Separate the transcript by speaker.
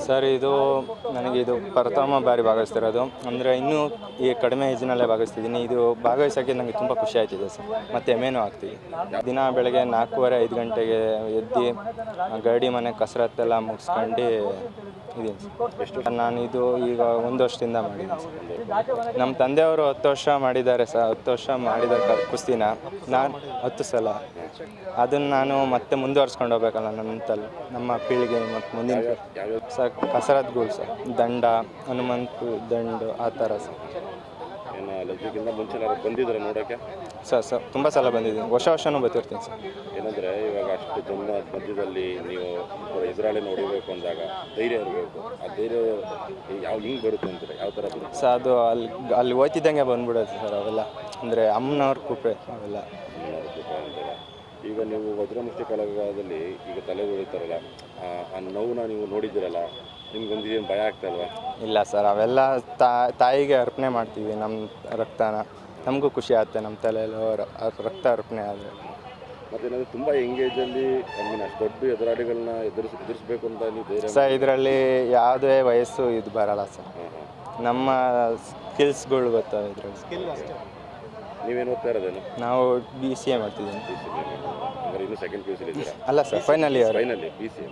Speaker 1: Sir ಇದು ನನಗೆ ಇದು ಪ್ರಥಮ ಬಾರಿ ಭಾಗವಹಿಸ್ತಿರೋದು. ಅಂದರೆ ಇನ್ನೂ ಈ ಕಡಿಮೆ ಏಜಿನಲ್ಲೇ ಭಾಗವಹಿಸ್ತಿದ್ದೀನಿ. ಇದು ಭಾಗವಹಿಸೋಕ್ಕೆ ನನಗೆ ತುಂಬ ಖುಷಿ ಆಯ್ತಿದೆ ಸರ್, ಮತ್ತು ಹೆಮ್ಮೆನೂ ಆಗ್ತಿದೆ. ದಿನ ಬೆಳಗ್ಗೆ 4:30 5 ಗಂಟೆಗೆ ಎದ್ದು ಗರಡಿ ಮನೆ ಕಸರತ್ತೆಲ್ಲ ಮುಗಿಸ್ಕೊಂಡು ಇದೀನಿ ಸರ್. ನಾನಿದು ಈಗ 1 ವರ್ಷದಿಂದ ಮಾಡಿದ್ದೀನಿ ಸರ್. ನಮ್ಮ ತಂದೆಯವರು 10 ವರ್ಷ ಮಾಡಿದ್ದಾರೆ ಸರ್. 10 ವರ್ಷ ಮಾಡಿದ ಕುಸ್ತಿನ ನಾನು 10 ಸಲ. ಅದನ್ನು ನಾನು ಮತ್ತೆ ಮುಂದುವರ್ಸ್ಕೊಂಡು ಹೋಗ್ಬೇಕಲ್ಲ ನಮ್ಮ ಪೀಳಿಗೆ ಮತ್ತು ಮುಂದಿನ ಸರ್. ಕಸರತ್ಗಳು ಸರ್, ದಂಡ, ಹನುಮಂತು ದಂಡು ಆ ಥರ ಸರ್.
Speaker 2: ಏನು ಲಸಿಕೆಗಿಂತ ಮುಂಚೆ ಬಂದಿದ್ರೆ ನೋಡೋಕ್ಕೆ
Speaker 1: ಸರ್ ತುಂಬ ಸಲ ಬಂದಿದ್ದೀನಿ. ವರ್ಷನೂ ಬರ್ತಿರ್ತೀನಿ ಸರ್.
Speaker 2: ಏನಂದರೆ ಇವಾಗ ಅಷ್ಟು ಜನ ಮಧ್ಯದಲ್ಲಿ ನೀವು ಎದುರಾಳಿ ನೋಡಿಬೇಕು ಅಂದಾಗ ಧೈರ್ಯ ಇರಬೇಕು. ಆ ಧೈರ್ಯ ಹಿಂಗೆ ಬರುತ್ತೆ ಅಂತಾರೆ, ಯಾವ ಥರ ಬರುತ್ತೆ
Speaker 1: ಸರ್? ಅದು ಅಲ್ಲಿ ಹೋಯ್ತಿದ್ದಂಗೆ ಬಂದ್ಬಿಡುತ್ತೆ ಸರ್ ಅವೆಲ್ಲ. ಅಂದರೆ ಅಮ್ಮನವ್ರ ಕೃಪೆ ಅವೆಲ್ಲ.
Speaker 2: ಅಮ್ಮನವ್ರ ಕೃಪೆ ಅಂತಾರೆ. ಈಗ ನೀವು ವಜ್ರಮುಷ್ಟಿ ಕಾಳಗದಲ್ಲಿ ಈಗ ತಲೆ ಹೊಡಿತಾರಲ್ಲ, ಆ ನೋವನ್ನ ನೀವು ನೋಡಿದ್ದೀರಲ್ಲ, ನಿಮ್ಗೊಂದು ಭಯ ಆಗ್ತಾಯಿಲ್ವಾ?
Speaker 1: ಇಲ್ಲ ಸರ್, ಅವೆಲ್ಲ ತಾಯಿಗೆ ಅರ್ಪಣೆ ಮಾಡ್ತೀವಿ ನಮ್ಮ ರಕ್ತನ. ನಮಗೂ ಖುಷಿ ಆಗುತ್ತೆ ನಮ್ಮ ತಲೆಯಲ್ಲೂ ರಕ್ತ ಅರ್ಪಣೆ ಆದರೆ.
Speaker 2: ಮತ್ತೇನಾದರೂ ತುಂಬ ಎಂಗೇಜಲ್ಲಿ ಅಷ್ಟು ದೊಡ್ಡ ಎದುರಾಳಿಗಳನ್ನ ಎದುರಿಸ್ಬೇಕು ಅಂತ ನೀವು ಧೈರ್ಯ
Speaker 1: ಸರ್? ಇದರಲ್ಲಿ ಯಾವುದೇ ವಯಸ್ಸು ಇದು ಬರಲ್ಲ ಸರ್. ನಮ್ಮ ಸ್ಕಿಲ್ಸ್ಗಳು ಗೊತ್ತವೆ ಇದರಲ್ಲಿ.
Speaker 2: ನೀವೇನು ಓದ್ತಾ ಇರೋದೇನು?
Speaker 1: ನಾವು BCA ಮಾಡ್ತಿದ್ದೀನಿ.
Speaker 2: ಅಂದರೆ ಇನ್ನೂ ಸೆಕೆಂಡ್ PUC
Speaker 1: ಅಲ್ಲ sir, final year.
Speaker 2: Finally BCA.